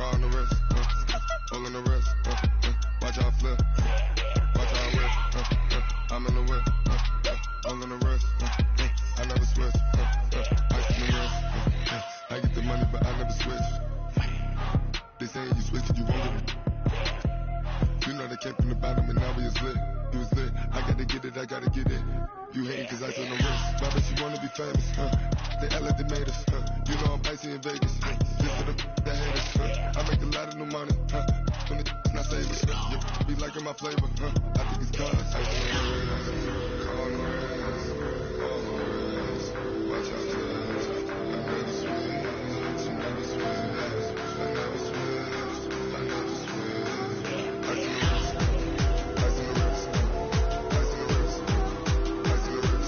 car on the wrist, all on the wrist, watch how I flip, watch how I whip, I'm in the whip, all on the wrist, I never switch, ice in the wrist, I get the money but I never switch. They saying you switch it, you won't get it. You know they came from the bottom and now we is lit. You was lit, I gotta get it, I gotta get it. You hating cause ice on the wrist. My bitch, you wanna be famous, They act like they made us, You know I'm icy in Vegas, just for the that hate us, I make a lot of new money, when the not saving, you be liking my flavor, I think it's cause ice on the wrist, on the wrist, on the wrist, watch out flex, I never switch, you never switch, I never switch, I never switch, ice on the wrist, ice on the wrist, ice on the wrist, ice on the wrist, ice on the wrist.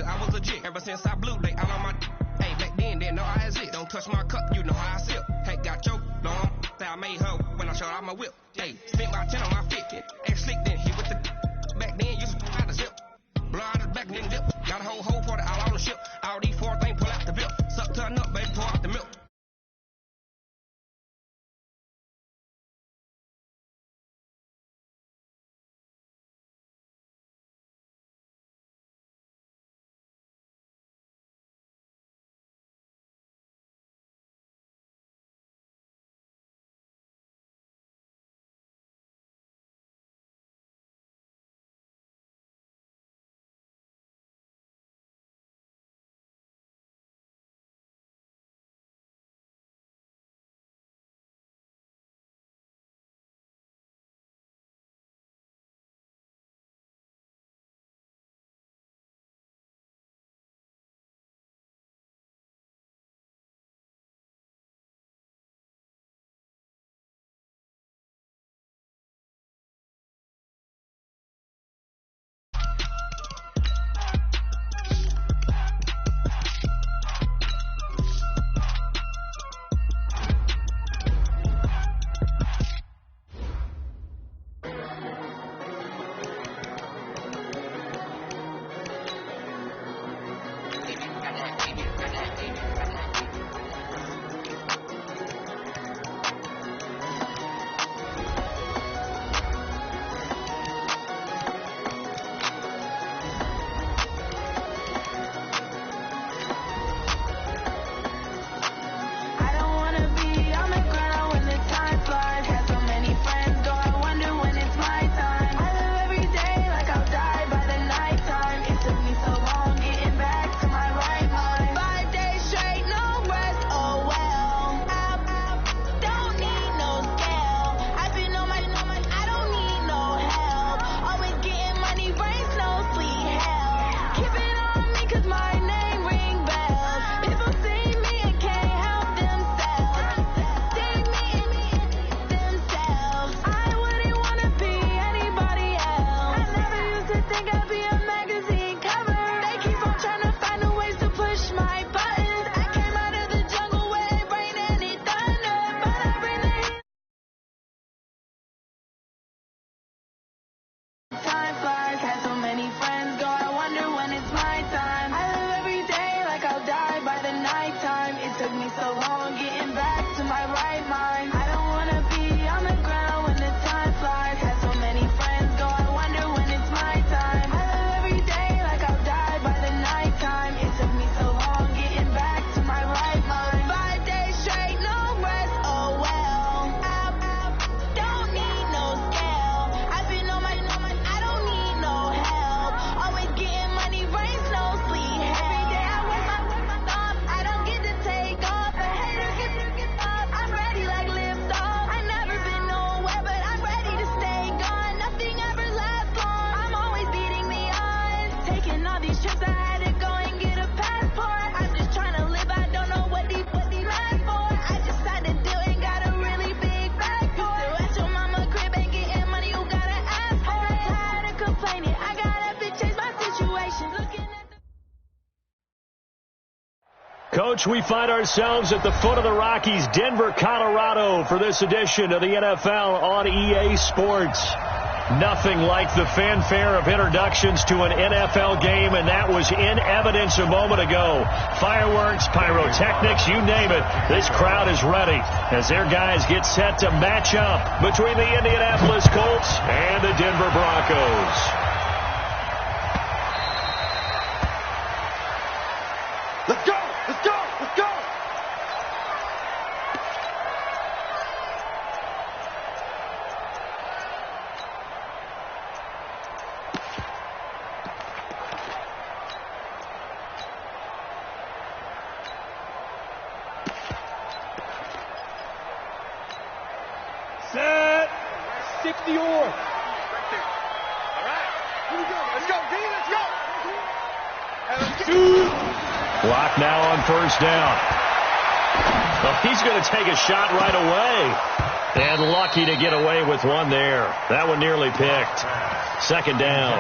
I was legit ever since I blew they all on my hey back then didn't know I had it. Don't touch my cup, you know how I sip. Hey, got choked long that I made her when I showed out my whip. Hey, spent about 10 on my fit. Ex slick then hit with the back then used to out the zip. Blow out the back then dip. Got a whole party all on the ship. All these four things pull out the bill. Suck turn up, baby, pour out the milk. I gotta change my situation. Coach, we find ourselves at the foot of the Rockies, Denver, Colorado, for this edition of the NFL on EA Sports. Nothing like the fanfare of introductions to an NFL game, and that was in evidence a moment ago. Fireworks, pyrotechnics, you name it. This crowd is ready as their guys get set to match up between the Indianapolis Colts and the Denver Broncos. Let's go! Let's go! Let's go! Set! 60 or. Right there. All right. Here we go. Let's go, D. Let's go. Block now on first down. Well, he's going to take a shot right away. And lucky to get away with one there. That one nearly picked. Second down.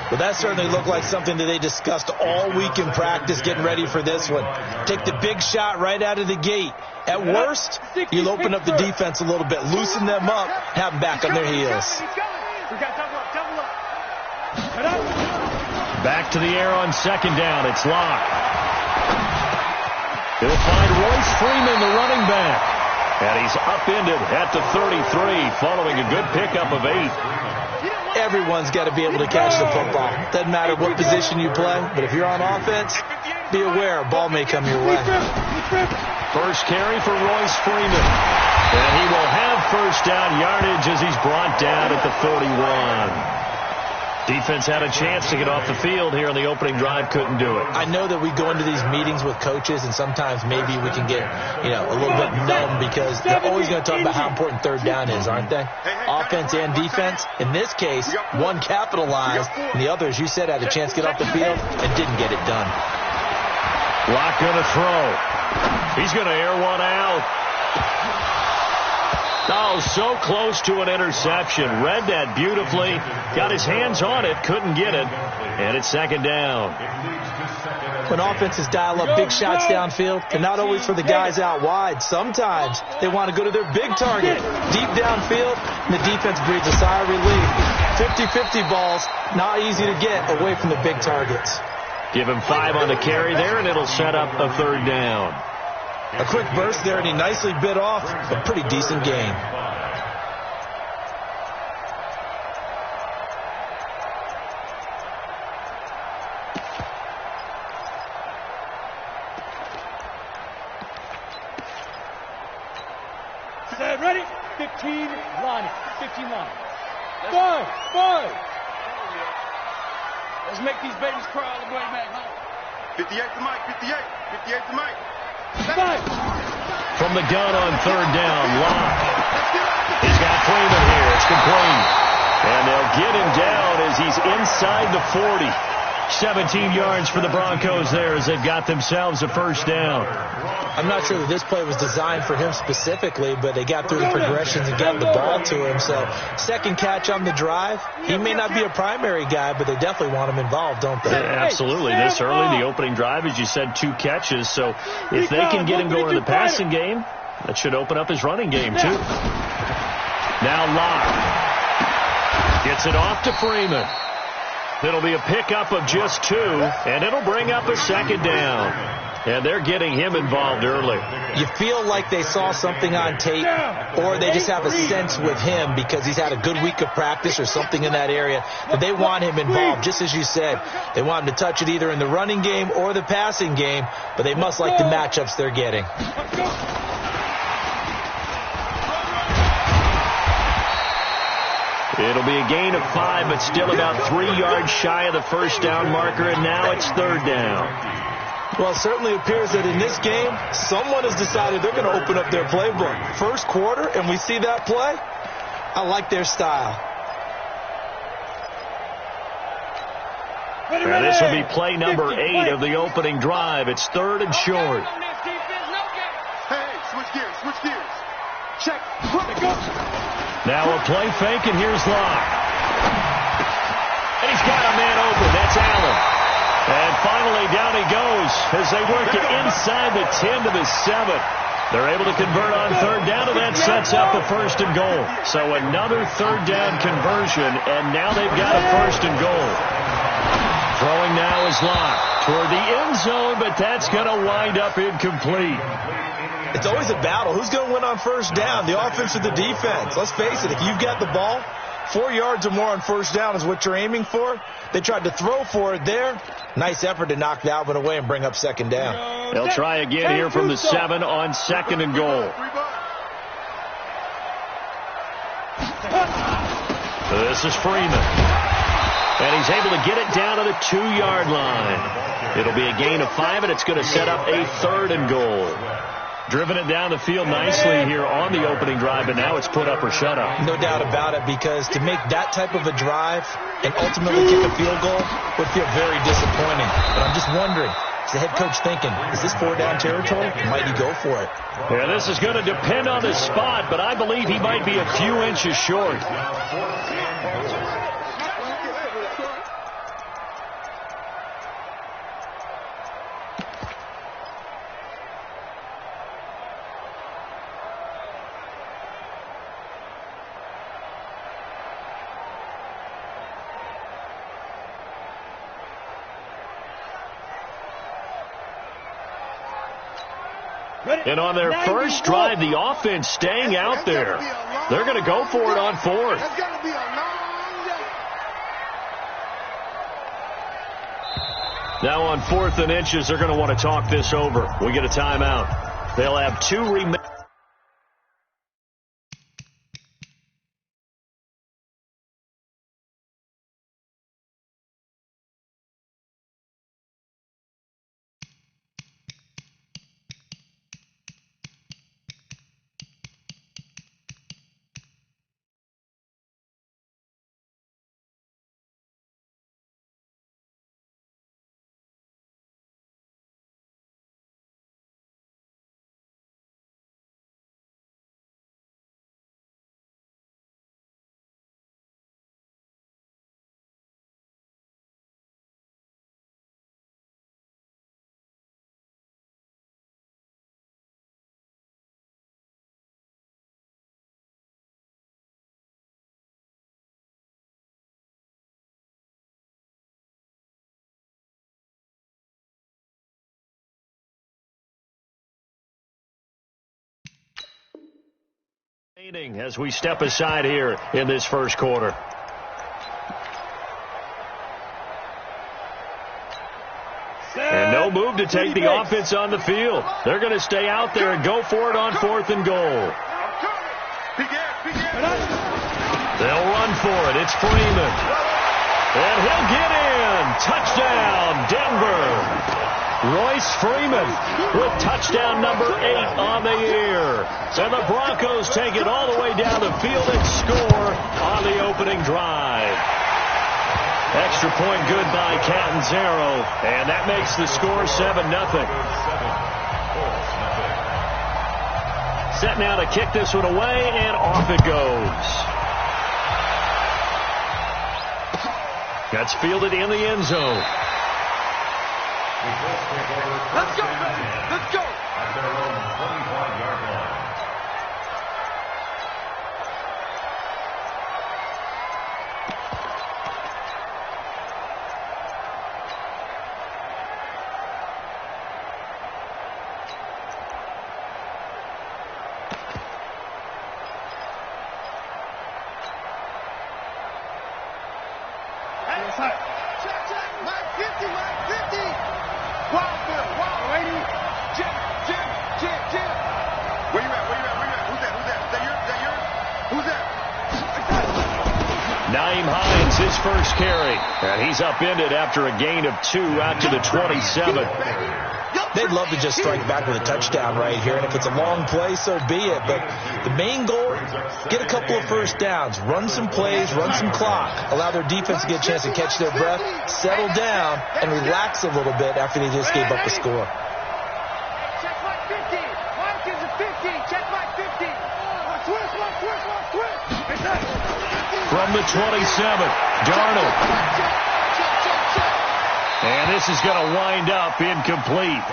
Well, that certainly looked like something that they discussed all week in practice getting ready for this one. Take the big shot right out of the gate. At worst, you'll open up the defense a little bit, loosen them up, have them back on their heels. Back to the air on second down. It's Locke. He'll find Royce Freeman, the running back. And he's upended at the 33 following a good pickup of 8. Everyone's got to be able to catch the football. Doesn't matter what position you play, but if you're on offense, be aware a ball may come your way. First carry for Royce Freeman. And he will have first down yardage as he's brought down at the 41. Defense had a chance to get off the field here in the opening drive, couldn't do it. I know that we go into these meetings with coaches, and sometimes maybe we can get, a little bit numb because they're always going to talk about how important third down is, aren't they? Offense and defense. In this case, one capitalized, and the other, as you said, had a chance to get off the field and didn't get it done. Locke going to throw. He's going to air one out. Oh, so close to an interception. Read that beautifully. Got his hands on it. Couldn't get it. And it's second down. When offenses dial up big shots downfield, they're not always for the guys out wide. Sometimes they want to go to their big target. Deep downfield, and the defense breathes a sigh of relief. 50-50 balls, not easy to get away from the big targets. Give him 5 on the carry there, and it'll set up a third down. A quick burst there, and he nicely bit off a pretty decent gain. Set, ready? 15 line. 15 line. 5. Let's make these babies cry all the way back home. 58 to Mike. 58 to Mike. From the gun on third down, Locke. He's got Freeman here. It's complete. And they'll get him down as he's inside the 40. 17 yards for the Broncos there as they've got themselves a first down. I'm not sure that this play was designed for him specifically, but they got through the progressions and got the ball to him. So second catch on the drive. He may not be a primary guy, but they definitely want him involved, don't they? Yeah, absolutely. This early, the opening drive, as you said, 2 catches. So if they can get him going in the passing game, that should open up his running game too. Now Locke gets it off to Freeman. It'll be a pickup of just 2, and it'll bring up a second down. And they're getting him involved early. You feel like they saw something on tape, or they just have a sense with him because he's had a good week of practice or something in that area that they want him involved. Just as you said, they want him to touch it either in the running game or the passing game, but they must like the matchups they're getting. It'll be a gain of 5, but still about 3 yards shy of the first down marker, and now it's third down. Well, it certainly appears that in this game, someone has decided they're going to open up their playbook. First quarter, and we see that play. I like their style. And this will be play number 8 of the opening drive. It's third and short. Hey, switch gears. Check. Now a play fake, and here's Locke. And he's got a man open. That's as they work it inside the 10 to the 7. They're able to convert on third down, and that sets up a first and goal. So another third down conversion, and now they've got a first and goal. Throwing now is Locke toward the end zone, but that's going to wind up incomplete. It's always a battle. Who's going to win on first down, the offense or the defense? Let's face it, if you've got the ball, 4 yards or more on first down is what you're aiming for. They tried to throw for it there. Nice effort to knock that one away and bring up second down. They'll try again here from the 7 on second and goal. This is Freeman. And he's able to get it down to the 2-yard line. It'll be a gain of 5, and it's going to set up a third and goal. Driven it down the field nicely here on the opening drive, but now it's put up or shut up. No doubt about it, because to make that type of a drive and ultimately kick a field goal would feel very disappointing. But I'm just wondering, is the head coach thinking, is this 4-down territory? Might he go for it? Yeah, this is going to depend on his spot, but I believe he might be a few inches short. And on their first drive, the offense staying out there. They're going to go for it on fourth. Now on 4th and inches, they're going to want to talk this over. We get a timeout. They'll have 2 remaining. As we step aside here in this first quarter. And no move to take the offense on the field. They're going to stay out there and go for it on 4th and goal. They'll run for it. It's Freeman. And he'll get in. Touchdown, Denver. Royce Freeman with touchdown number 8 on the year. So the Broncos take it all the way down the field and score on the opening drive. Extra point good by Catanzaro, and that makes the score 7-0. Set now to kick this one away, and off it goes. That's fielded in the end zone. Let's go, baby. Let's go. At their own 25-yard line. Check. Mike 50, Mike 50. Wow, lady. Jim. Where you at? Who's that? Who's that? Naeem Hines, his first carry. And he's upended after a gain of 2 out to the 27. They'd love to just strike back with a touchdown right here, and if it's a long play, so be it. But the main goal, get a couple of first downs, run some plays, run some clock, allow their defense to get a chance to catch their breath, settle down, and relax a little bit after they just gave up the score. Check Mike 50. Mike is a 50. Check Mike 50. Switch. From the 27, Darnold. And this is going to wind up incomplete.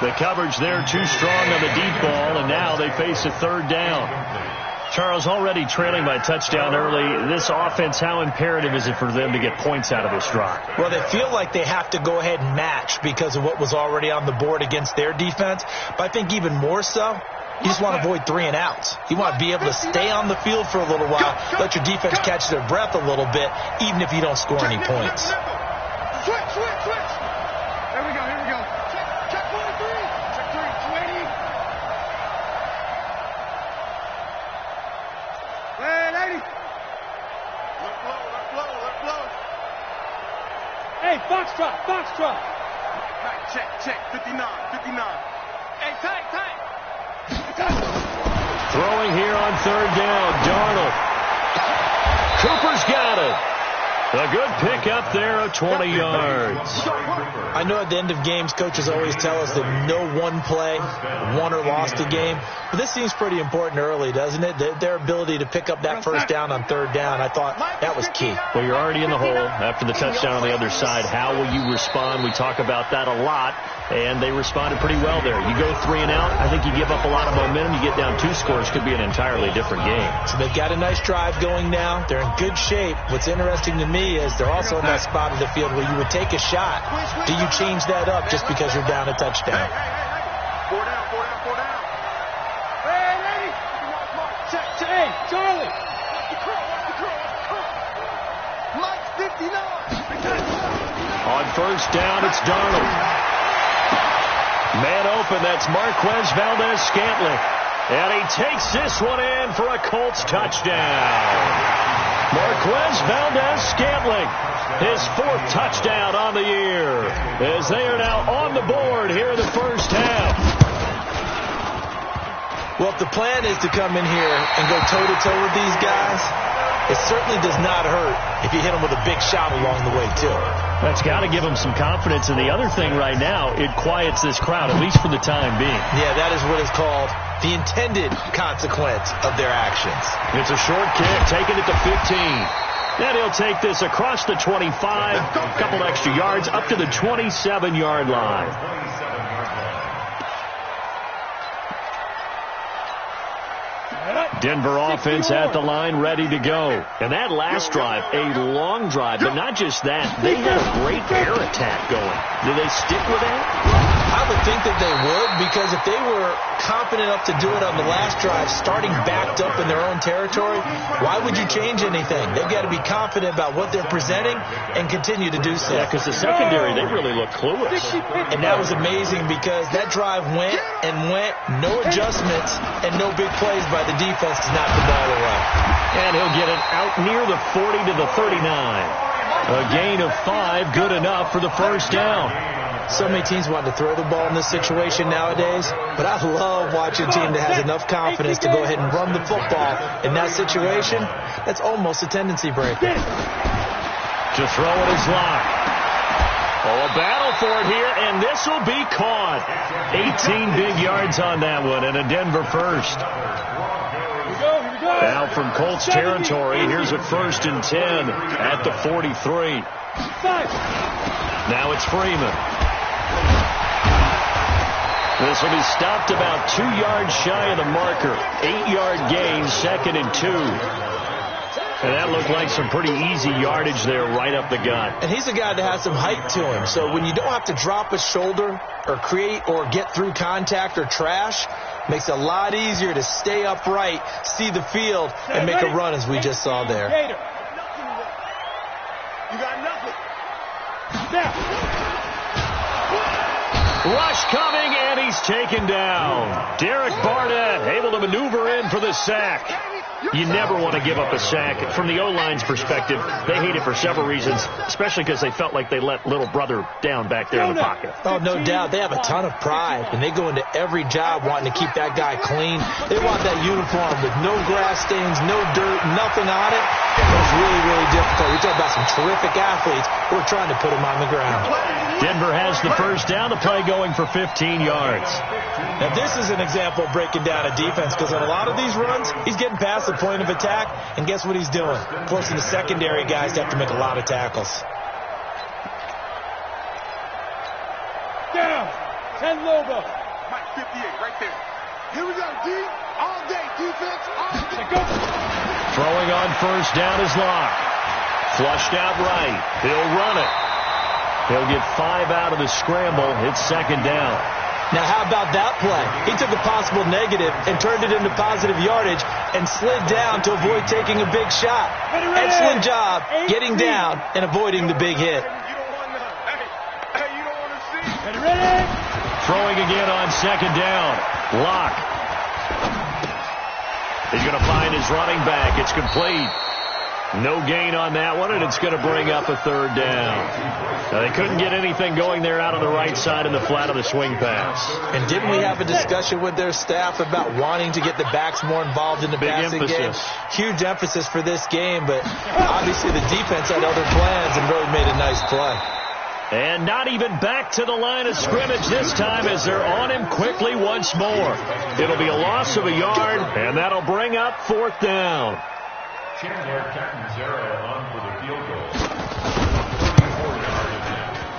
The coverage there too strong on the deep ball, and now they face a third down. Charles, already trailing by touchdown early. This offense, how imperative is it for them to get points out of this drive? Well, they feel like they have to go ahead and match because of what was already on the board against their defense. But I think even more so, you just want to avoid 3 and outs. You want to be able to stay on the field for a little while, let your defense catch their breath a little bit, even if you don't score any points. Switch. Here we go. Check 43. Check 3. 280. Hey, lady. Let blow. Hey, Foxtrot. Check. 59. Hey, tight. Throwing here on third down, Darnold. Cooper's got it. A good pickup there of 20 yards. I know at the end of games, coaches always tell us that no one play won or lost a game. But this seems pretty important early, doesn't it? Their ability to pick up that first down on third down, I thought that was key. Well, you're already in the hole after the touchdown on the other side. How will you respond? We talk about that a lot, and they responded pretty well there. You go 3 and out, I think you give up a lot of momentum. You get down 2 scores, could be an entirely different game. So they've got a nice drive going now. They're in good shape. What's interesting to me is they're also in that spot of the field where you would take a shot. Do you change that up just because you're down a touchdown? Four down. Hey, lady. Hey, Charlie. Watch the crow. Mike's 59. On first down, it's Darnold. Man open, that's Marquez Valdez-Scantling. And he takes this one in for a Colts touchdown. Marquez Valdez-Scantling, his 4th touchdown on the year, as they are now on the board here in the first half. Well, if the plan is to come in here and go toe-to-toe with these guys, it certainly does not hurt if you hit them with a big shot along the way, too. That's got to give them some confidence. And the other thing right now, it quiets this crowd, at least for the time being. Yeah, that is what is called the intended consequence of their actions. It's a short kick, taking it to 15. Then he'll take this across the 25, a couple extra yards, up to the 27-yard line. Denver offense at the line, ready to go. And that last drive, a long drive, but not just that. They had a great air attack going. Do they stick with that? I would think that they would, because if they were confident enough to do it on the last drive, starting backed up in their own territory, why would you change anything? They've got to be confident about what they're presenting and continue to do so. Yeah, because the secondary, they really look clueless. And that was amazing because that drive went, no adjustments, and no big plays by the defense to knock the ball away. And he'll get it out near the 40 to the 39. A gain of 5, good enough for the first down. So many teams want to throw the ball in this situation nowadays, but I love watching a team that has enough confidence to go ahead and run the football. In that situation, that's almost a tendency breaker. To throw it is locked. Oh, a battle for it here, and this will be caught. 18 big yards on that one, and a Denver first. Now from Colts territory, here's a 1st and 10 at the 43. Now it's Freeman. This will be stopped about 2 yards shy of the marker. 8-yard gain, 2nd and 2. And that looked like some pretty easy yardage there right up the gut. And he's a guy that has some height to him. So when you don't have to drop a shoulder or create or get through contact or trash, makes it a lot easier to stay upright, see the field, and make a run as we just saw there. You got nothing. Rush coming, and he's taken down. Derek Barnett able to maneuver in for the sack. You never want to give up a sack. From the O-line's perspective, they hate it for several reasons, especially because they felt like they let little brother down back there in the pocket. Oh, no doubt. They have a ton of pride, and they go into every job wanting to keep that guy clean. They want that uniform with no grass stains, no dirt, nothing on it. It's really, really difficult. You're talking about some terrific athletes who are trying to put him on the ground. Denver has the first down, the play going for 15 yards. Now, this is an example of breaking down a defense, because on a lot of these runs, he's getting past the point of attack, and guess what he's doing? Forcing the secondary guys to have to make a lot of tackles. down. 10 Lobo. Mike 58, right there. Here we go, D. All day, defense, all day. Go. Throwing on first down is Locke. Flushed out right. He'll run it. He'll get 5 out of the scramble. It's second down. Now, how about that play? He took a possible negative and turned it into positive yardage and slid down to avoid taking a big shot. Excellent job getting down and avoiding the big hit. Ready? Throwing again on second down. Locke. He's going to find his running back. It's complete. No gain on that one, and it's going to bring up a third down. Now, they couldn't get anything going there out on the right side in the flat of the swing pass. And didn't we have a discussion with their staff about wanting to get the backs more involved in the passing game? Huge emphasis for this game, but obviously the defense had other plans and really made a nice play. And not even back to the line of scrimmage this time as they're on him quickly once more. It'll be a loss of a yard, and that'll bring up fourth down.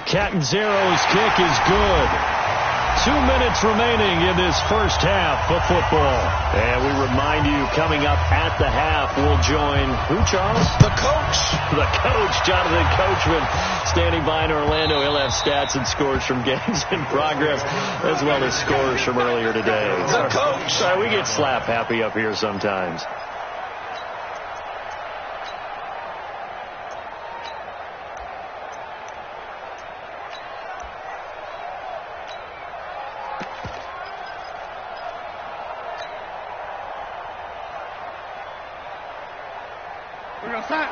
Catanzaro's kick is good. 2 minutes remaining in this first half of football. And we remind you, coming up at the half, we'll join who, Charles? The coach. The coach, Jonathan Coachman, standing by in Orlando. He'll have stats and scores from games in progress, as well as scores from earlier today. The coach. We get slap happy up here sometimes.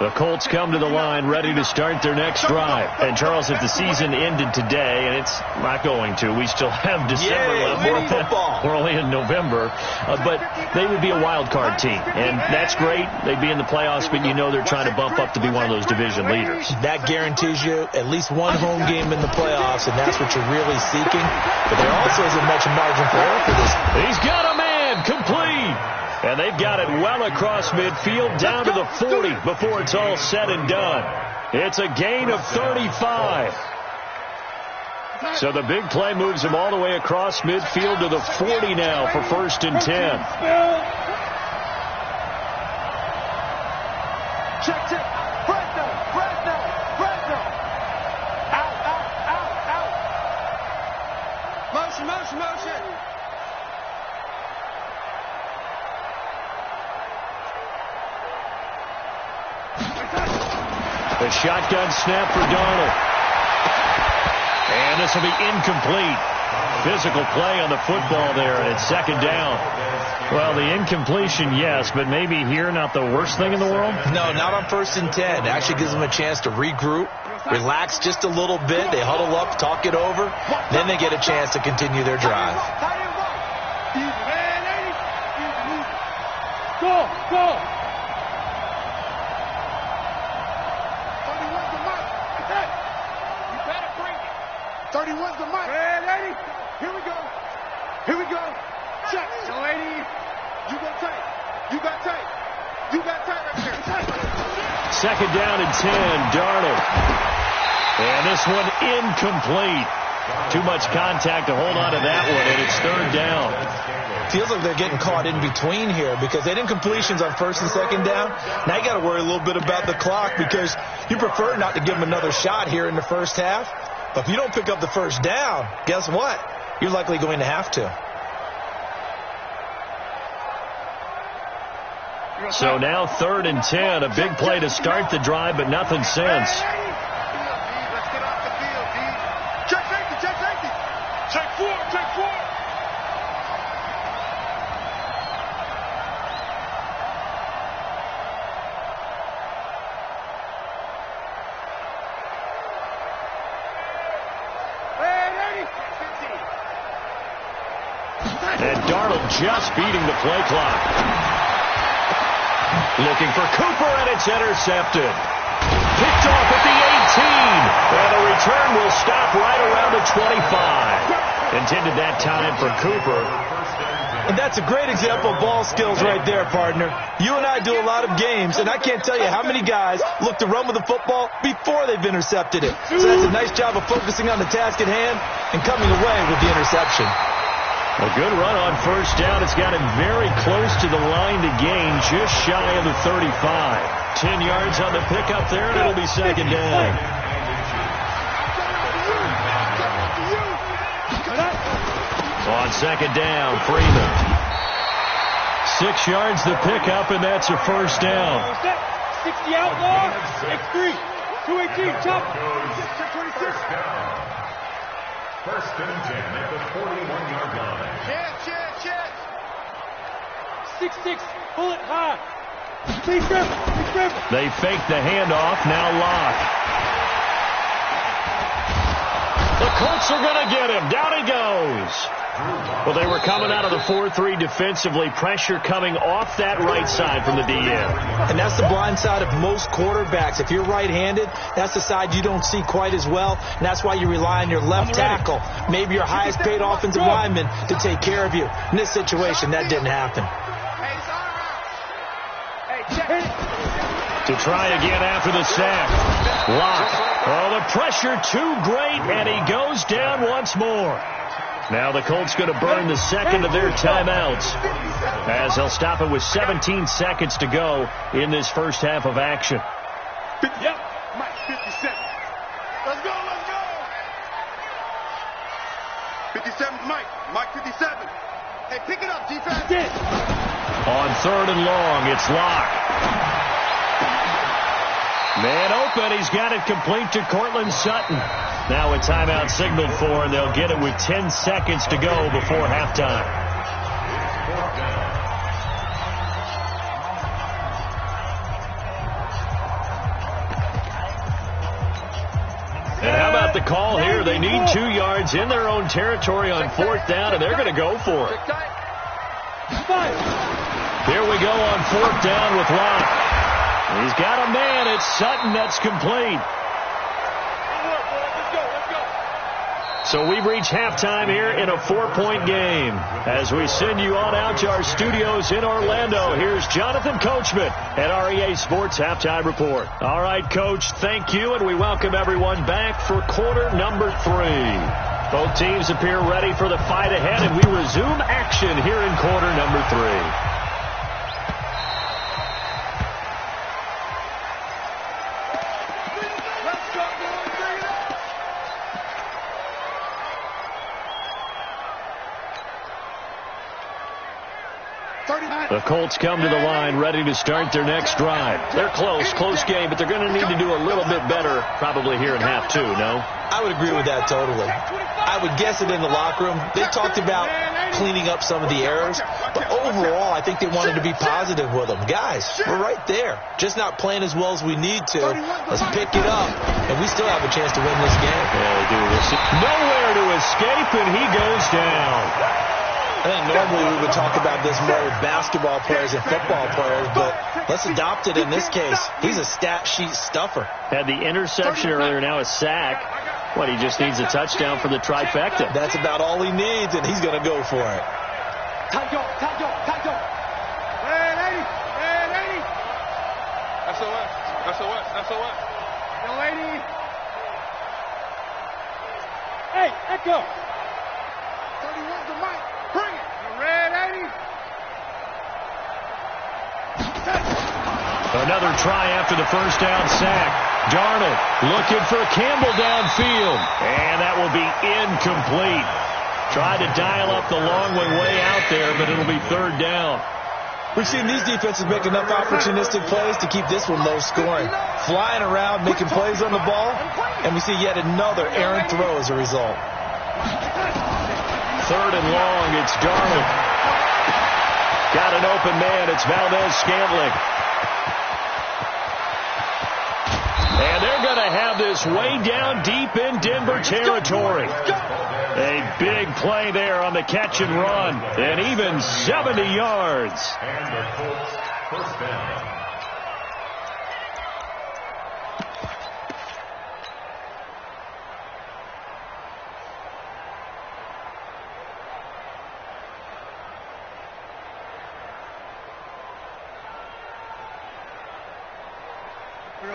The Colts come to the line ready to start their next drive. And, Charles, if the season ended today, and it's not going to, we still have December left. More football. We're only in November. But they would be a wild card team. And that's great. They'd be in the playoffs, but you know they're trying to bump up to be one of those division leaders. That guarantees you at least one home game in the playoffs, and that's what you're really seeking. But there also isn't much margin for error for this. He's got a man complete. And they've got it well across midfield down to the 40 before it's all said and done. It's a gain of 35. So the big play moves him all the way across midfield to the 40 now for first and 10. Check. Fresno. Out. Motion. The shotgun snap for Darnold. And this will be incomplete. Physical play on the football there, and it's second down. Well, the incompletion, yes, but maybe here not the worst thing in the world? No, not on first and 10. It actually gives them a chance to regroup, relax just a little bit. They huddle up, talk it over. Then they get a chance to continue their drive. Go. 31's the mic. Hey, lady. Here we go. Check. So, lady, you got tight right there. Second down and 10, Darnold. And this one incomplete. Too much contact to hold on to that one, and it's third down. Feels like they're getting caught in between here because they did incompletions on first and second down. Now you got to worry a little bit about the clock because you prefer not to give them another shot here in the first half. But if you don't pick up the first down, guess what? You're likely going to have to. So now third and 10, a big play to start the drive, but nothing since. Let's get off the field, D. Check safety. Check four. And Darnold just beating the play clock. Looking for Cooper, and it's intercepted. Picked off at the 18. And the return will stop right around the 25. Intended that time for Cooper. And that's a great example of ball skills right there, partner. You and I do a lot of games, and I can't tell you how many guys look to run with the football before they've intercepted it. So that's a nice job of focusing on the task at hand and coming away with the interception. A good run on first down. It's got him very close to the line to gain, just shy of the 35. 10 yards on the pickup there, and it'll be second down. On second down, Freeman. 6 yards the pickup, and that's a first down. 60 outlaw, X3, 218, chop. 26. First and 10 at the 41-yard line. Check. 6-6, pull it high. Be careful. They fake the handoff, now Locke. The Colts are going to get him. Down he goes. Well, they were coming out of the 4-3 defensively. Pressure coming off that right side from the DN. And that's the blind side of most quarterbacks. If you're right-handed, that's the side you don't see quite as well. And that's why you rely on your left tackle, maybe your highest-paid offensive lineman, to take care of you. In this situation, that didn't happen. To try again after the sack. Locke. Oh, the pressure too great, and he goes down once more. Now the Colts going to burn the second of their timeouts, as they'll stop it with 17 seconds to go in this first half of action. Yep, Mike, 50 seconds. Let's go. 57, Mike 57. Hey, pick it up, defense. On third and long, it's Locke. Man open, he's got it complete to Cortland Sutton. Now a timeout signaled for, and they'll get it with 10 seconds to go before halftime. And how about the call here? They need 2 yards in their own territory on fourth down, and they're going to go for it. Here we go on fourth down with Locke. He's got a man. It's Sutton. That's complete. So we've reached halftime here in a 4-point game. As we send you on out to our studios in Orlando, here's Jonathan Coachman at REA Sports Halftime Report. All right, Coach, thank you, and we welcome everyone back for quarter number 3. Both teams appear ready for the fight ahead, and we resume action here in quarter number 3. The Colts come to the line ready to start their next drive. They're close game, but they're going to need to do a little bit better probably here in half 2, no? I would agree with that totally. I would guess it in the locker room. They talked about cleaning up some of the errors, but overall I think they wanted to be positive with them. Guys, we're right there. Just not playing as well as we need to. Let's pick it up, and we still have a chance to win this game. Yeah, we do. Nowhere to escape, and he goes down. I think normally we would talk about this more with basketball players and football players, but let's adopt it in this case. He's a stat sheet stuffer. Had the interception earlier, now a sack. What, he just needs a touchdown for the trifecta. That's about all he needs, and he's going to go for it. Tight go. Red 80. SOS. Yo, 80. Hey, echo. 31 to Mike. Bring it. Red 80. Another try after the first down sack. Darnold looking for Campbell downfield. And that will be incomplete. Tried to dial up the long way out there, but it'll be third down. We've seen these defenses make enough opportunistic plays to keep this one low scoring. Flying around, making plays on the ball, and we see yet another errant throw as a result. Third and long, it's Darnold. Got an open man, it's Valdez-Scantling. And they're going to have this way down deep in Denver territory. A big play there on the catch and run, and even 70 yards. And the Colts first down.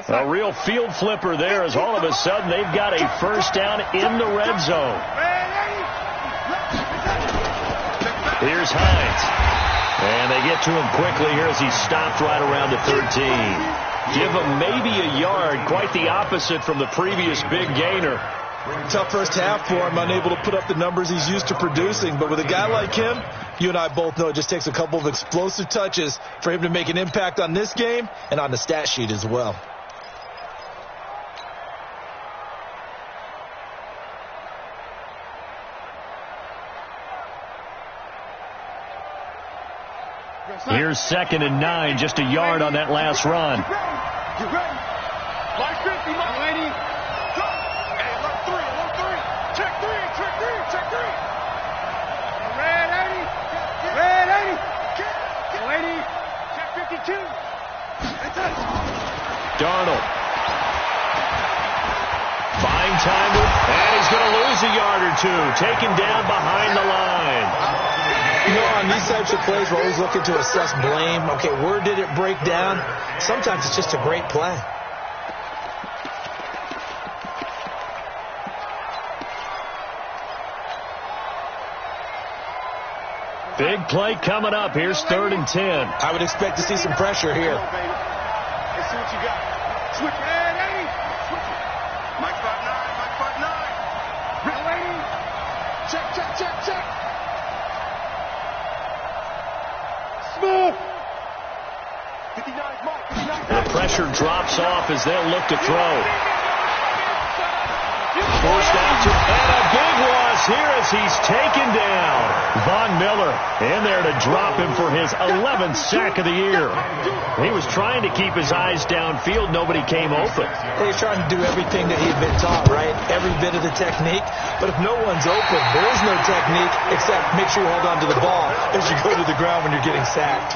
A real field flipper there as all of a sudden they've got a first down in the red zone. Here's Hines. And they get to him quickly here as he stopped right around the 13. Give him maybe a yard. Quite the opposite from the previous big gainer. Tough first half for him, unable to put up the numbers he's used to producing. But with a guy like him, you and I both know it just takes a couple of explosive touches for him to make an impact on this game and on the stat sheet as well. Here's 2nd and 9, just a yard on that last run. Get ready. Like 50, my lady. Go. Hey, look 3, look 3. Check 3, check 3, check 3. Red 80. Red 80. Lady. Check 52. Darnold. Fine time and he's going to lose a yard or two. Taken down behind the line. You know, on these types of plays, we're always looking to assess blame. Okay, where did it break down? Sometimes it's just a great play. Big play coming up. Here's 3rd and 10. I would expect to see some pressure here. Let's see what you got. Switch. Red 80. Switch it. Mike 5'9", Mike 5'9". Red 80. Check, check, check, check. Smooth. 59 Mike, 59 The pressure drops off as they'll look to throw. Forced out to, and a big loss here as he's taken down. Von Miller in there to drop him for his 11th sack of the year. He was trying to keep his eyes downfield. Nobody came open. He's trying to do everything that he had been taught, right? Every bit of the technique. But if no one's open, there is no technique except make sure you hold on to the ball as you go to the ground when you're getting sacked.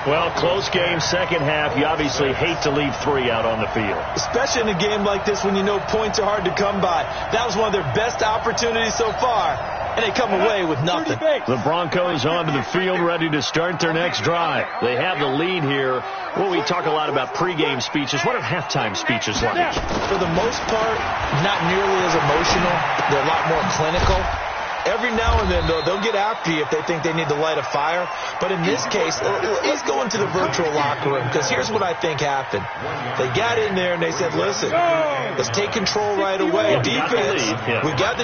Well, close game, second half. You obviously hate to leave 3 out on the field. Especially in a game like this when you know points are hard to come by. That was one of their best opportunities so far, and they come away with nothing. The Broncos onto the field, ready to start their next drive. They have the lead here. Well, we talk a lot about pregame speeches. What are halftime speeches like? For the most part, not nearly as emotional. They're a lot more clinical. Every now and then, though, they'll get after you if they think they need to light a fire. But in this case, let's go into the virtual locker room, because here's what I think happened. They got in there and they said, listen, let's take control right away. Defense, we got the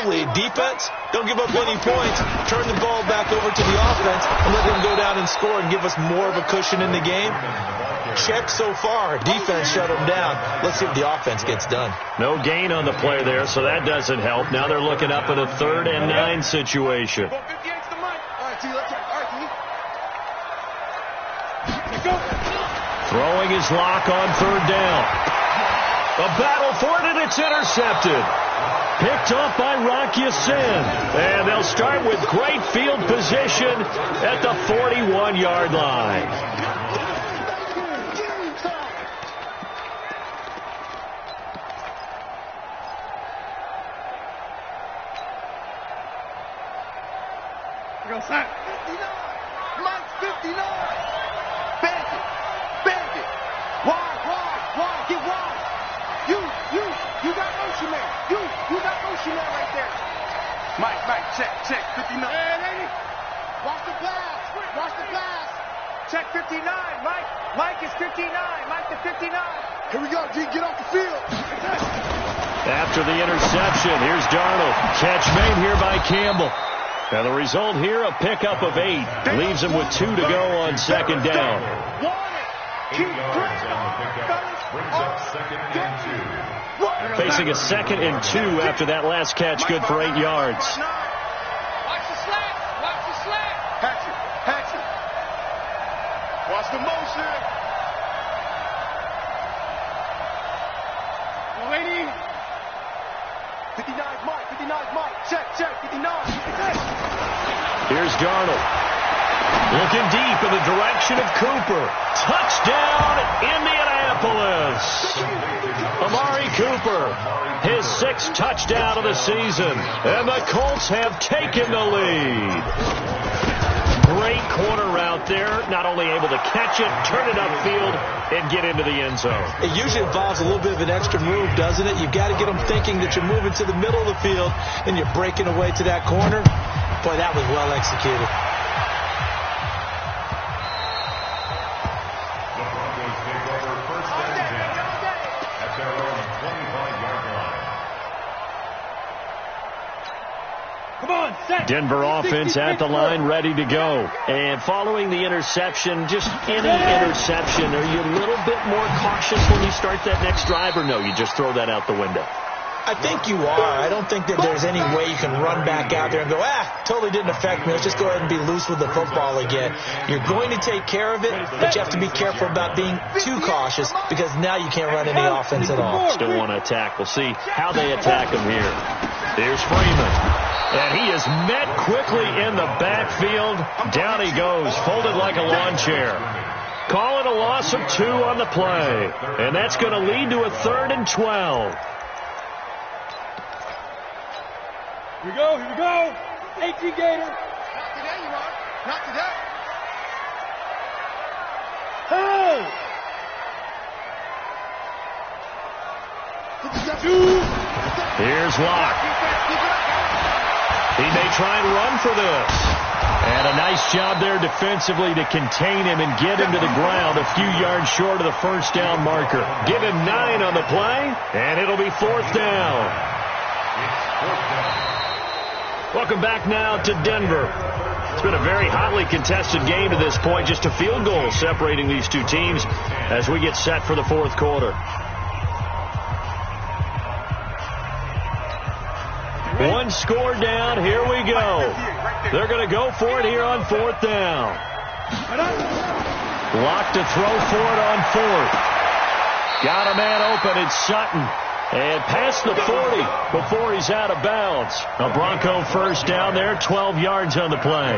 lead. Defense, don't give up any points. Turn the ball back over to the offense and let them go down and score and give us more of a cushion in the game. Check so far. Defense shut them down. Let's see what the offense gets done. No gain on the play there, so that doesn't help. Now they're looking up at a 3rd and 9 situation. Throwing his lock on 3rd down. A battle for it, and it's intercepted. Picked up by Rocky Sin. And they'll start with great field position at the 41-yard line. Sack. 59. Mike's 59. Bandit. Bandit. Wide. Get wide. You got motion man. You got motion man right there. Mike, check. 59. Watch the pass. Check 59. Mike is 59. Mike to 59. Here we go, G. Get off the field. After the interception, here's Darnold. Catch made here by Campbell. Now the result here, a pickup of 8. Leaves him with 2 to go on 2nd down. Facing a 2nd and 2 after that last catch, good for 8 yards. Watch the slack. Hatchet. Watch the motion. Lady. 59 Mike. Check. 59. Here's Darnold. Looking deep in the direction of Cooper. Touchdown, Indianapolis. Amari Cooper, his 6th touchdown of the season. And the Colts have taken the lead. Great corner route there. Not only able to catch it, turn it upfield, and get into the end zone. It usually involves a little bit of an extra move, doesn't it? You've got to get them thinking that you're moving to the middle of the field and you're breaking away to that corner. Boy, that was well executed. The Broncos take over first and 10 at their own 25-yard line. Come on, set. Denver offense at the line, ready to go. And following the interception, just any interception, are you a little bit more cautious when you start that next drive, or no, you just throw that out the window? I think you are. I don't think that there's any way you can run back out there and go, totally didn't affect me. Let's just go ahead and be loose with the football again. You're going to take care of it, but you have to be careful about being too cautious because now you can't run any offense at all. Still want to attack. We'll see how they attack him here. Here's Freeman. And he is met quickly in the backfield. Down he goes, folded like a lawn chair. Call it a loss of 2 on the play. And that's going to lead to a 3rd and 12. Here we go, here we go. 18 Gator. Not today, you are. Not today. Hey! Here's Locke. He may try and run for this. And a nice job there defensively to contain him and get him to the ground a few yards short of the first down marker. Give him 9 on the play, and it'll be 4th down. Welcome back now to Denver. It's been a very hotly contested game to this point. Just a field goal separating these two teams as we get set for the 4th quarter. One score down. Here we go. They're going to go for it here on 4th down. Lock to throw for it on 4th. Got a man open. It's Sutton. And past the 40 before he's out of bounds. A Bronco first down there, 12 yards on the play.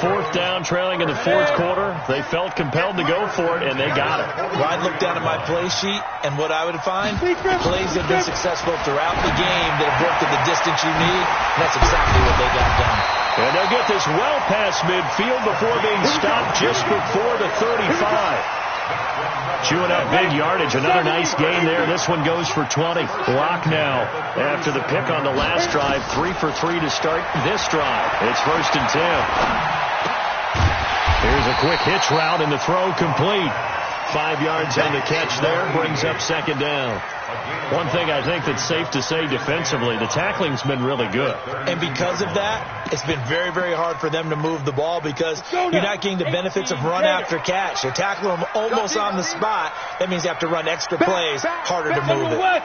4th down, trailing in the 4th quarter. They felt compelled to go for it, and they got it. Well, I'd look down at my play sheet, and what I would find, plays have been successful throughout the game that have worked at the distance you need, and that's exactly what they got done. And they'll get this well past midfield before being stopped just before the 35. Chewing up big yardage. Another nice gain there. This one goes for 20. Lock now after the pick on the last drive. 3 for 3 to start this drive. It's 1st and 10. Here's a quick hitch route and the throw complete. 5 yards on the catch there. Brings up 2nd down. One thing I think that's safe to say defensively, the tackling's been really good. And because of that, it's been very, very hard for them to move the ball because you're not getting the benefits of run after catch. You're tackling them almost on the spot. That means you have to run extra plays, harder to move it.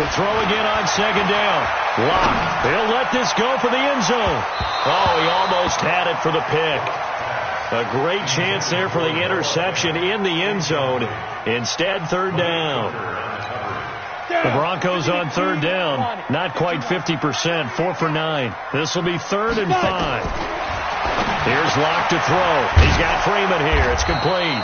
To throw again on 2nd down. Lock. He'll let this go for the end zone. Oh, he almost had it for the pick. A great chance there for the interception in the end zone. Instead, 3rd down. The Broncos on 3rd down. Not quite 50%. 4 for 9. This will be 3rd and 5. Here's Locke to throw. He's got Freeman here. It's complete.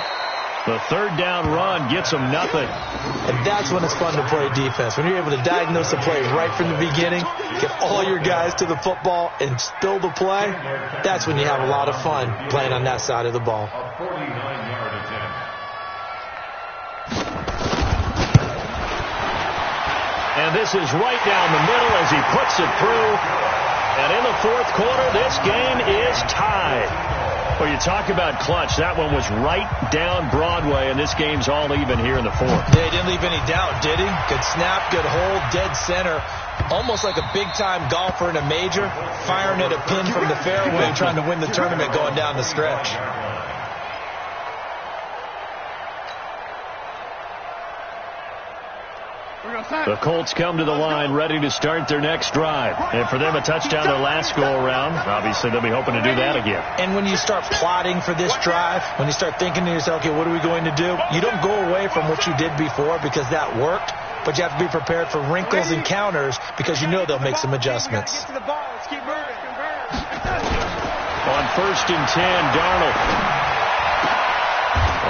The 3rd down run gets him nothing. And that's when it's fun to play defense. When you're able to diagnose the play right from the beginning, get all your guys to the football and spill the play, that's when you have a lot of fun playing on that side of the ball. A 49-yard attempt. And this is right down the middle as he puts it through. And in the 4th quarter, this game is tied. Well, you talk about clutch. That one was right down Broadway, and this game's all even here in the 4th. Yeah, he didn't leave any doubt, did he? Good snap, good hold, dead center. Almost like a big-time golfer in a major, firing at a pin from the fairway, trying to win the tournament going down the stretch. The Colts come to the line ready to start their next drive. And for them, a touchdown their last go-around. Obviously, they'll be hoping to do that again. And when you start plotting for this drive, when you start thinking to yourself, okay, what are we going to do? You don't go away from what you did before because that worked, but you have to be prepared for wrinkles and counters because you know they'll make some adjustments. On 1st and 10, Darnold.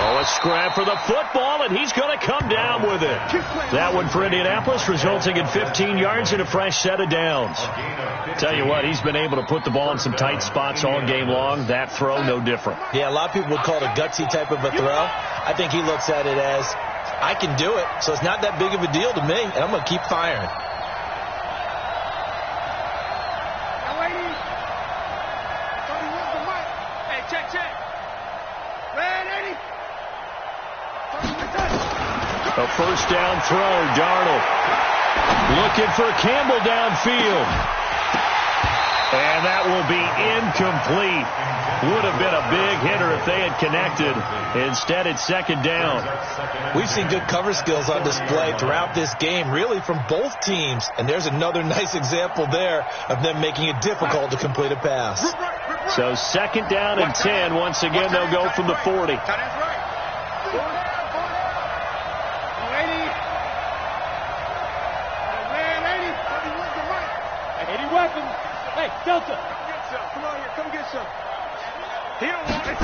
Oh, a scrap for the football, and he's going to come down with it. That one for Indianapolis, resulting in 15 yards and a fresh set of downs. Tell you what, he's been able to put the ball in some tight spots all game long. That throw, no different. Yeah, a lot of people would call it a gutsy type of a throw. I think he looks at it as, I can do it, so it's not that big of a deal to me, and I'm going to keep firing. A first down throw, Darnold looking for Campbell downfield. And that will be incomplete. Would have been a big hitter if they had connected. Instead, it's second down. We've seen good cover skills on display throughout this game, really from both teams. And there's another nice example there of them making it difficult to complete a pass. So second down and 10. Once again, they'll go from the 40. Hey, Delta. Come on here. Come get some. He don't want it.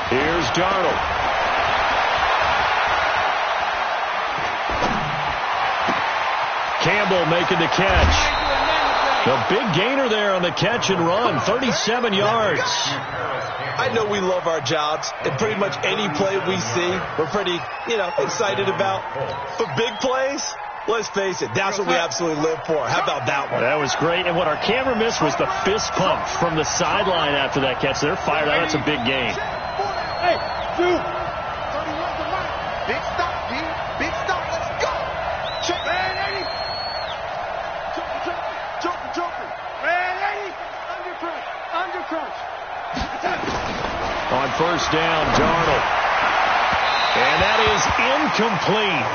Here's Darnold. Campbell making the catch. A big gainer there on the catch and run. 37 yards. I know we love our jobs, and pretty much any play we see, we're pretty, excited about. But big plays, let's face it, that's what we absolutely live for. How about that one? That was great. And what our camera missed was the fist pump from the sideline after that catch. They're fired out. That's a big gain. Hey, dude. Big stop, D. Big stop. Let's go. Check. Red 80. Joker. Red 80. Under crunch. On first down, Darnold. And that is incomplete.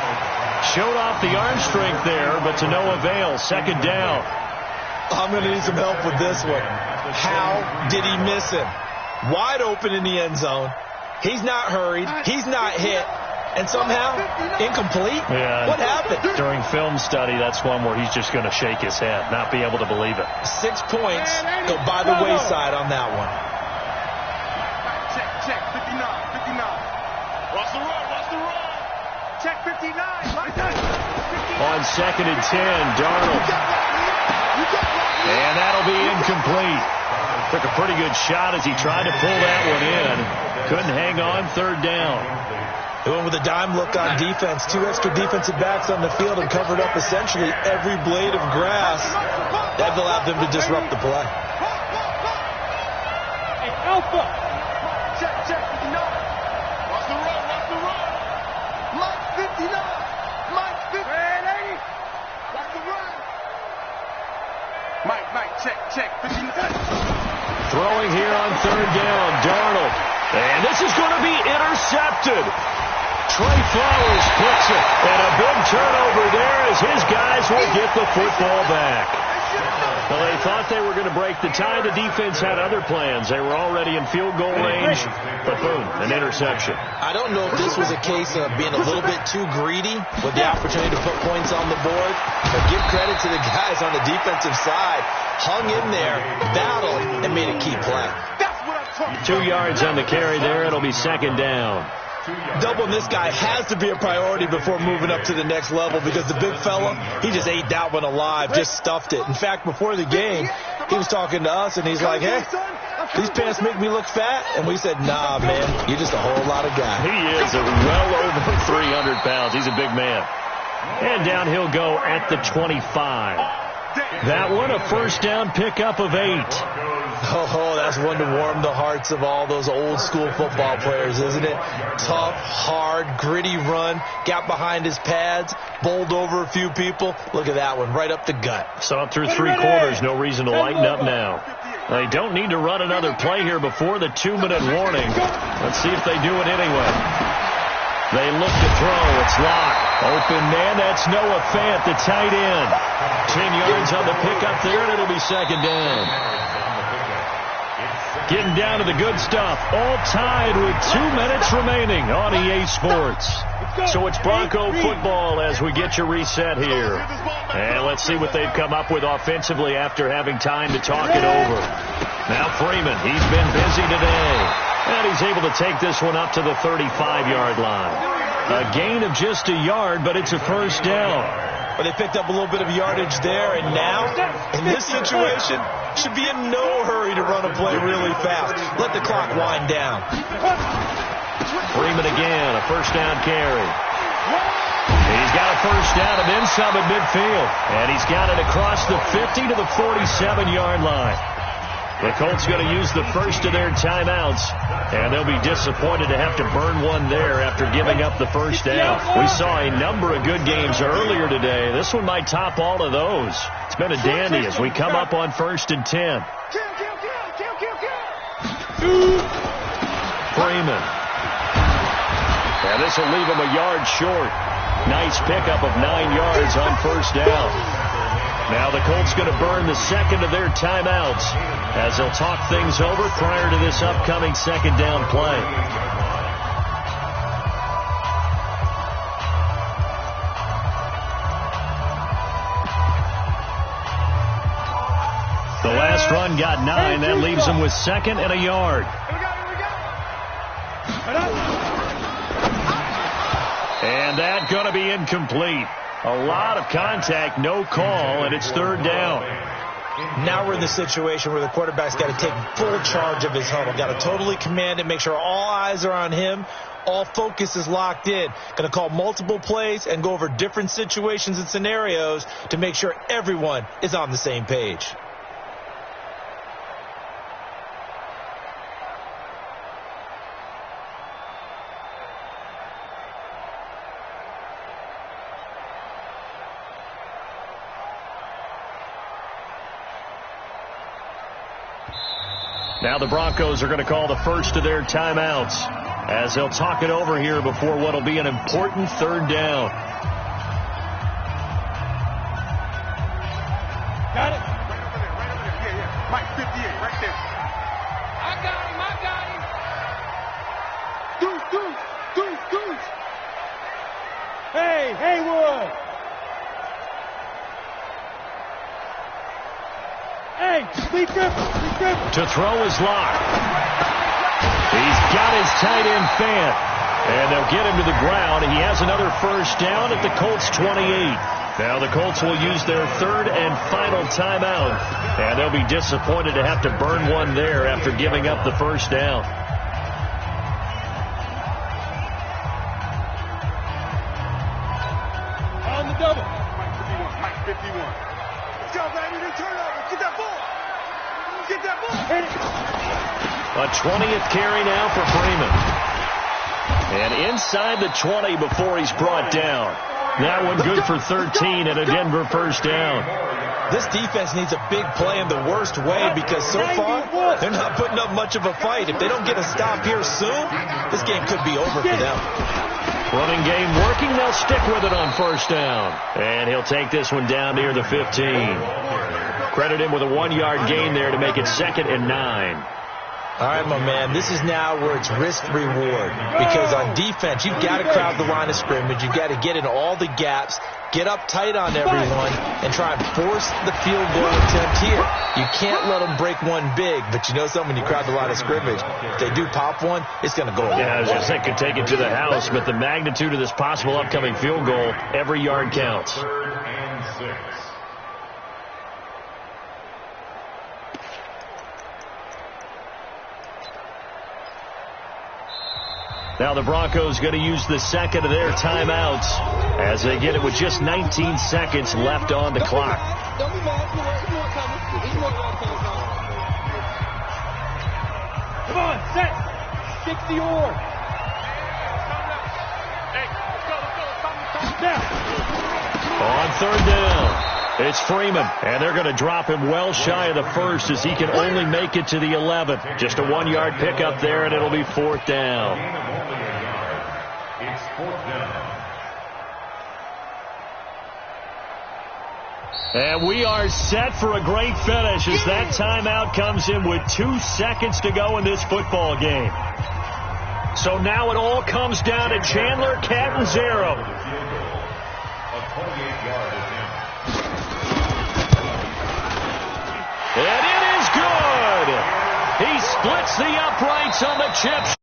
Showed off the arm strength there, but to no avail. Second down. I'm going to need some help with this one. How did he miss him? Wide open in the end zone. He's not hurried. He's not hit. And somehow, incomplete? Yeah. What happened? During film study, that's one where he's just going to shake his head, not be able to believe it. 6 points go by the wayside on that one. Check. 59. Watch the run. Check 59. On second and 10, Darnold. And that'll be incomplete. Took a pretty good shot as he tried to pull that one in. Couldn't hang on. Third down. They went with a dime look on defense. 2 extra defensive backs on the field and covered up essentially every blade of grass. That allowed them to disrupt the play. Hey, Alpha. Check 59. Watch the run. Mike 59. Mike 50. Red 80. Watch the run. Mike, check 59. Throwing here on third down, Darnold. And this is going to be intercepted. Trey Flowers puts it. And a big turnover there as his guys will get the football back. Well, they thought they were going to break the tie. The defense had other plans. They were already in field goal range. But boom, an interception. I don't know if this was a case of being a little bit too greedy with the opportunity to put points on the board. But give credit to the guys on the defensive side. Hung in there, battled, and made a key play. 2 yards on the carry there. It'll be second down. Doubling this guy has to be a priority before moving up to the next level because the big fella, he just ate that one alive, just stuffed it. In fact, before the game, he was talking to us, and he's like, hey, these pants make me look fat. And we said, nah, man, you're just a whole lot of guy. He is well over 300 pounds. He's a big man. And down he'll go at the 25. That one, a first down pickup of 8. Oh, that's one to warm the hearts of all those old school football players, isn't it? Tough, hard, gritty run, got behind his pads, bowled over a few people. Look at that one, right up the gut. Saw it through 3 quarters, no reason to lighten up now. They don't need to run another play here before the 2-minute warning. Let's see if they do it anyway. They look to throw, it's locked. Open man, that's Noah Fant, the tight end. 10 yards on the pickup there, and it'll be second down. Getting down to the good stuff. All tied with 2 minutes remaining on EA Sports. So it's Bronco football as we get you reset here. And let's see what they've come up with offensively after having time to talk it over. Now Freeman, he's been busy today. And he's able to take this one up to the 35-yard line. A gain of just a yard, but it's a first down. Well, they picked up a little bit of yardage there, and now, in this situation, should be in no hurry to run a play really fast. Let the clock wind down. Freeman again, a first down carry. He's got a first down and then some at midfield. And he's got it across the 50 to the 47-yard line. The Colts going to use the first of their timeouts, and they'll be disappointed to have to burn one there after giving up the first down. We saw a number of good games earlier today. This one might top all of those. It's been a dandy as we come up on 1st and 10. Freeman. And this will leave him a yard short. Nice pickup of 9 yards on first down. Now the Colts going to burn the second of their timeouts as they'll talk things over prior to this upcoming second down play. The last run got 9. That leaves them with second and a yard. And that going to be incomplete. A lot of contact, no call, and it's third down. Now we're in the situation where the quarterback's got to take full charge of his huddle. Got to totally command it, make sure all eyes are on him. All focus is locked in. Going to call multiple plays and go over different situations and scenarios to make sure everyone is on the same page. Now the Broncos are going to call the first of their timeouts as they'll talk it over here before what will be an important third down. Got it? Right over there. Yeah. Mike, 58, right there. I got him. Deuce. Hey, Haywood. Hey, Lee Griffin. To throw is locked. He's got his tight end fan. And they'll get him to the ground. He has another first down at the Colts 28. Now the Colts will use their third and final timeout. And they'll be disappointed to have to burn one there after giving up the first down. On the double. Mike 51. Let's go, baby. New turnover. Get that ball. A 20th carry now for Freeman. And inside the 20 before he's brought down. That one good for 13 and a Denver first down. This defense needs a big play in the worst way because so far they're not putting up much of a fight. If they don't get a stop here soon, this game could be over for them. Running game working. They'll stick with it on first down. And he'll take this one down near the 15. Credit him with a 1-yard gain there to make it 2nd and 9. All right, my man, this is now where it's risk-reward. Because on defense, you've got to crowd the line of scrimmage. You've got to get in all the gaps, get up tight on everyone, and try and force the field goal attempt here. You can't let them break one big, but you know something, when you crowd the line of scrimmage, if they do pop one, it's going to go. Yeah, I was just thinking take it to the house, but the magnitude of this possible upcoming field goal, every yard counts. 3rd and 6. Now the Broncos going to use the second of their timeouts as they get it with just 19 seconds left on the clock. Come on, set. 60 or. On third down, it's Freeman, and they're going to drop him well shy of the first as he can only make it to the 11th. Just a 1-yard pickup there, and it'll be 4th down. It's 4th down. And we are set for a great finish as that timeout comes in with 2 seconds to go in this football game. So now it all comes down to Chandler Catanzaro. A 28-yard attempt. And it is good. He splits the uprights on the chip